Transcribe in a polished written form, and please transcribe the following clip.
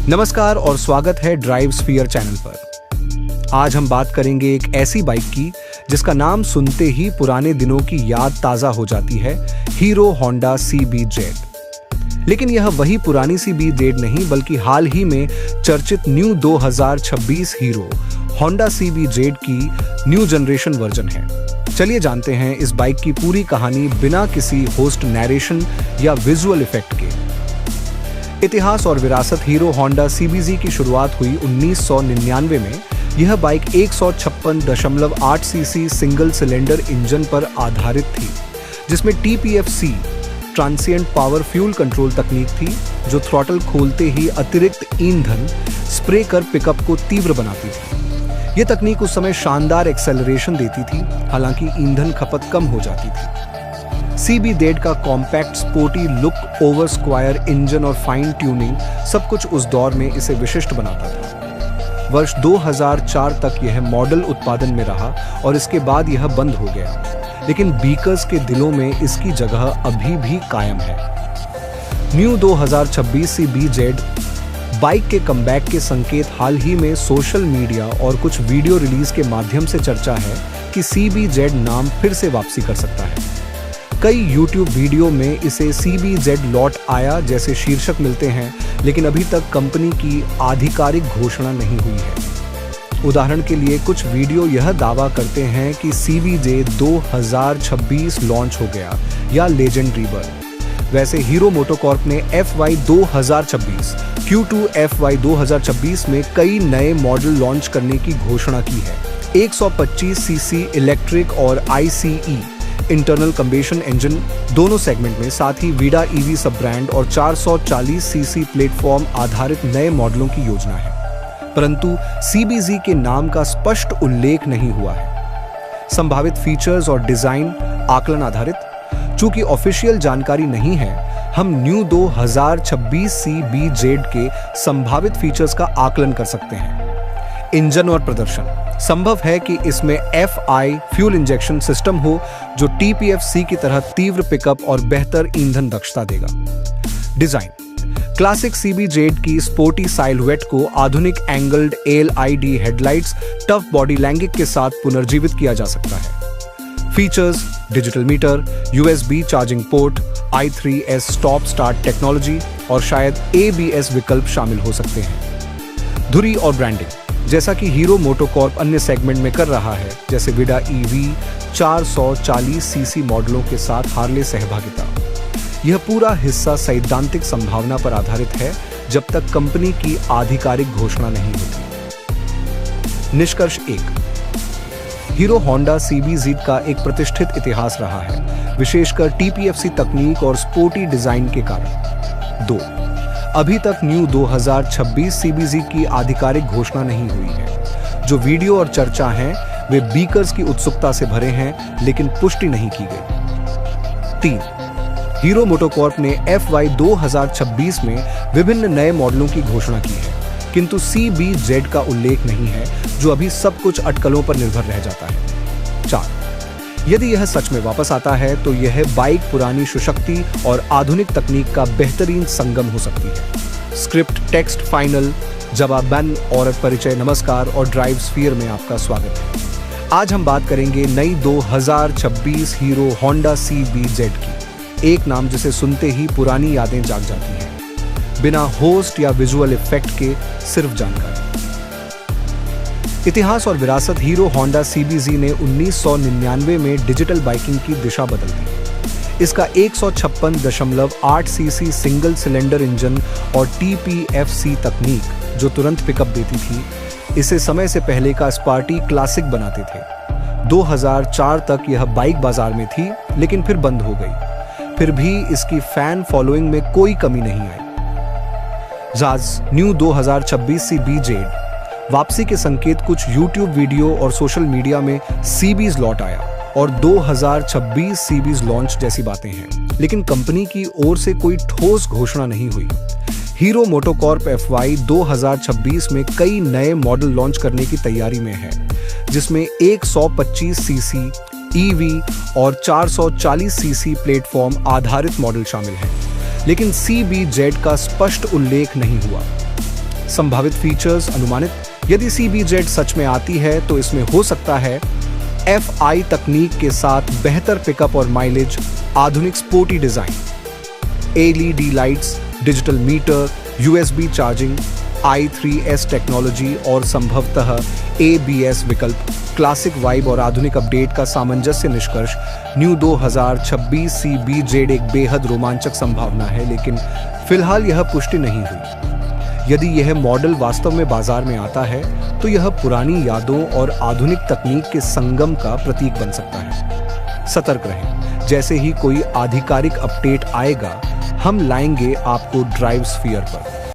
नमस्कार और स्वागत है ड्राइव स्फीयर चैनल पर। आज हम बात करेंगे एक ऐसी बाइक की जिसका नाम सुनते ही पुराने दिनों की याद ताजा हो जाती है, हीरो होंडा CBZ। लेकिन यह वही पुरानी CBZ नहीं बल्कि हाल ही में चर्चित न्यू 2026 हीरो होंडा CBZ की न्यू जनरेशन वर्जन है। चलिए जानते हैं इस बाइक की पूरी कहानी बिना किसी होस्ट नैरेशन या विजुअल इफेक्ट के। इतिहास और विरासत। हीरो होंडा CBZ की शुरुआत हुई 1999 में। यह bike 156.8 CC single cylinder engine पर आधारित थी, जिसमें TPFC transient power fuel control तकनीक थी, जो थ्रॉटल खोलते ही अतिरिक्त ईंधन स्प्रे कर पिकअप को तीव्र बनाती थी। यह तकनीक उस समय शानदार एक्सेलरेशन देती थी, हालांकि ईंधन खपत कम हो जाती थी। CBZ का compact sporty look, over square engine और फाइन ट्यूनिंग सब कुछ उस दौर में इसे विशिष्ट बनाता था। वर्ष 2004 तक यह मॉडल उत्पादन में रहा और इसके बाद यह बंद हो गया, लेकिन बीकर्स के दिलों में इसकी जगह अभी भी कायम है। न्यू 2026 CBZ बाइक के कमबैक के संकेत हाल ही में सोशल मीडिया और कुछ वीडियो रिलीज के माध्यम से चर्चा है कि CBZ नाम फिर से वापसी कर सकता है। कई YouTube वीडियो में इसे CBZ लौट आया जैसे शीर्षक मिलते हैं, लेकिन अभी तक कंपनी की आधिकारिक घोषणा नहीं हुई है। उदाहरण के लिए कुछ वीडियो यह दावा करते हैं कि CBZ 2026 लॉन्च हो गया या लेजेंड रीबर्थ। वैसे हीरो मोटोकॉर्प ने FY 2026 Q2 FY 2026 में कई नए मॉडल लॉन्च करने की घोषणा की है। 125 सीसी इलेक्ट्रिक और ICE इंटरनल कंबेशन इंजन दोनों सेगमेंट में, साथ ही वीडा EV सब ब्रांड और 440 सीसी प्लेटफॉर्म आधारित नए मॉडलों की योजना है, परंतु CBZ के नाम का स्पष्ट उल्लेख नहीं हुआ है। संभावित फीचर्स और डिजाइन आकलन आधारित। चूंकि ऑफिशियल जानकारी नहीं है, हम न्यू 2026 CBZ के संभावित फीचर्स का आकलन कर सकते हैं। इंजन और प्रदर्शन। संभव है कि इसमें FI फ्यूल इंजेक्शन सिस्टम हो, जो TPFC की तरह तीव्र पिकअप और बेहतर ईंधन दक्षता देगा। डिजाइन। क्लासिक CBZ की स्पोर्टी साइलुएट को आधुनिक angled LED headlights, tough body लैंगिक के साथ पुनर्जीवित किया जा सकता है। Features. Digital meter, USB charging port, i3S stop start technology और शायद ABS विकल्प शामिल हो सकते हैं। धुरी और ब्रांडिंग। जैसा कि हीरो मोटोकॉर्प अन्य सेगमेंट में कर रहा है, जैसे विडा EV 440 सीसी मॉडलों के साथ हार्ले सहभागिता, यह पूरा हिस्सा सैद्धांतिक संभावना पर आधारित है जब तक कंपनी की आधिकारिक घोषणा नहीं होती। निष्कर्ष 1। हीरो होंडा CBZ का एक प्रतिष्ठित इतिहास रहा है, विशेषकर TPFC तकनीक और स्पोर्टी डिजाइन के कारण। 2। अभी तक न्यू 2026 CBZ की आधिकारिक घोषणा नहीं हुई है। जो वीडियो और चर्चा हैं, वे बीकर्स की उत्सुकता से भरे हैं, लेकिन पुष्टि नहीं की गई। 3। हीरो मोटोकॉर्प ने FY 2026 में विभिन्न नए मॉडलों की घोषणा की है, किंतु CBZ का उल्लेख नहीं है, जो अभी सब कुछ अटकलों पर निर्भर रह जाता है। 4। यदि यह सच में वापस आता है तो यह बाइक पुरानी सुशक्ति और आधुनिक तकनीक का बेहतरीन संगम हो सकती है। स्क्रिप्ट, टेक्स्ट, फाइनल, जवाबन, औरत परिचय, नमस्कार और ड्राइव स्फीयर में आपका स्वागत है। आज हम बात करेंगे नई 2026 हीरो होंडा CBZ की, एक नाम जिसे सुनते ही पुरानी यादें जाग जाती हैं, बिना होस्ट या विजुअल इफेक्ट के, सिर्फ जानकारी। इतिहास और विरासत। हीरो होंडा CBZ ने 1999 में डिजिटल बाइकिंग की दिशा बदल दी। इसका 156.8 सीसी सिंगल सिलेंडर इंजन और TPFC तकनीक, जो तुरंत पिकअप देती थी, इसे समय से पहले का स्पार्टी क्लासिक बनाते थे। 2004 तक यह बाइक बाजार में थी, लेकिन फिर बंद हो गई। फिर भी इसकी फैन फॉलोइंग में कोई कमी नहीं आई। जाज न्यू 2026 CBZ वापसी के संकेत। कुछ YouTube वीडियो और सोशल मीडिया में CBZ लौट आया और 2026 CBZ लॉन्च जैसी बातें हैं, लेकिन कंपनी की ओर से कोई ठोस घोषणा नहीं हुई। हीरो मोटोकॉर्प FY 2026 में कई नए मॉडल लॉन्च करने की तैयारी में है, जिसमें 125 सीसी EV और 440 सीसी प्लेटफॉर्म आधारित मॉडल शामिल हैं, लेकिन CBZ का स्पष्ट उल्लेख नहीं हुआ। संभावित फीचर्स अनुमानित। यदि CBZ सच में आती है तो इसमें हो सकता है FI तकनीक के साथ बेहतर पिकअप और माइलेज, आधुनिक sporty design, LED lights, digital meter, USB charging, i3S technology और संभवतः ABS विकल्प, क्लासिक वाइब और आधुनिक अपडेट का सामंजस्य निष्कर्ष। न्यू 2026 CBZ एक बेहद रोमांचक संभावना है, लेकिन फिलहाल यह पुष्टि नहीं हुई। यदि यह मॉडल वास्तव में बाजार में आता है तो यह पुरानी यादों और आधुनिक तकनीक के संगम का प्रतीक बन सकता है। सतर्क रहें, जैसे ही कोई आधिकारिक अपडेट आएगा हम लाएंगे आपको ड्राइव स्फीयर पर।